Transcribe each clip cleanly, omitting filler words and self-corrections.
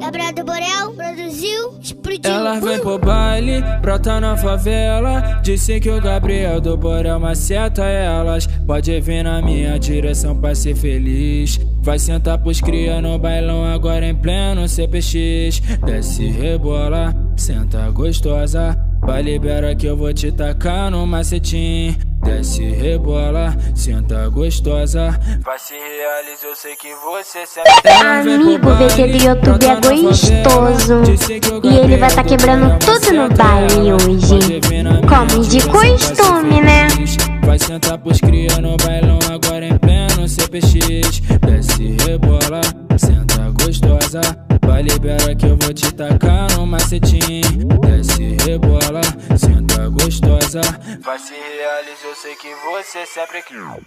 Gabriel do Borel produziu, explodiu. Elas vem pro baile, brota na favela. Disse que o Gabriel do Borel maceta elas. Pode vir na minha direção pra ser feliz. Vai sentar pros cria no bailão agora em pleno CPX. Desce, rebola, senta gostosa. Vai libera que eu vou te tacar no macetim. Desce, rebola, senta gostosa. Vai se realizar, eu sei que você se Amigo, o VT do YouTube é gostoso. E ele vai tá quebrando tudo no baile hoje, como de costume, né? Vai sentar pros cria no bailão agora em pleno CPX. Desce, rebola, senta gostosa. Vai libera que eu vou te tacar no macetim. Desce, rebola, senta gostosa. Vai se realizar, eu sei que você sempre quer.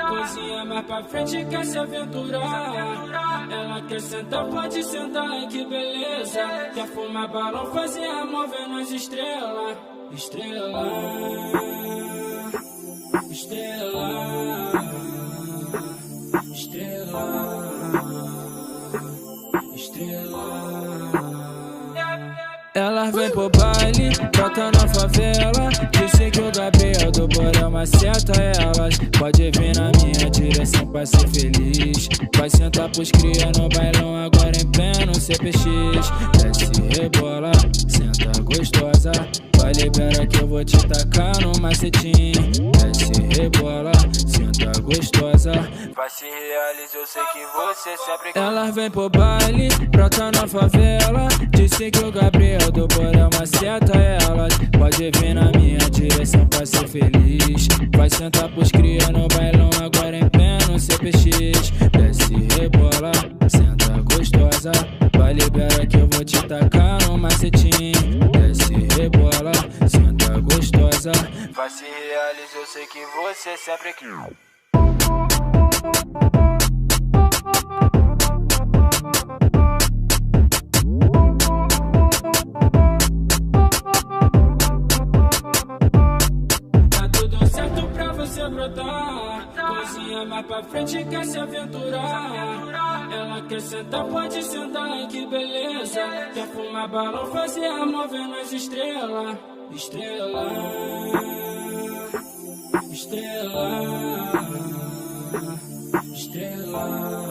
Coisinha mais pra frente quer se aventurar. Ela quer sentar, pode sentar, ai que beleza. Quer fumar balão, fazer amor vendo as estrelas. Estrela, estrela, estrela, estrela. Elas vem pro baile, brota na favela. Disse que o Gabriel do Borel maceta elas. Pode vir na minha direção pra ser feliz. Vai sentar pros cria no bailão agora em pleno CPX. Desce, rebola, senta gostosa. Vai libera que eu vou te tacar no macetim. Desce, rebola, senta gostosa. Vai se realizar, eu sei que você sempre quer. Elas vem pro baile, brota na favela. Disse que o Gabriel do Borel maceta elas. Pode vir na minha direção pra ser feliz. Vai sentar pros cria no bailão agora em pleno CPX. Desce, rebola, senta gostosa. Vai libera que eu vou te tacar no macetim. Desce, rebola, senta gostosa. Vai se realizar, eu sei que você sempre quer. Coisinha mais pra frente quer se aventurar. Ela quer sentar, pode sentar, ai que beleza. Quer fumar balão, fazer amor vendo as estrelas. Estrela, estrela, estrela.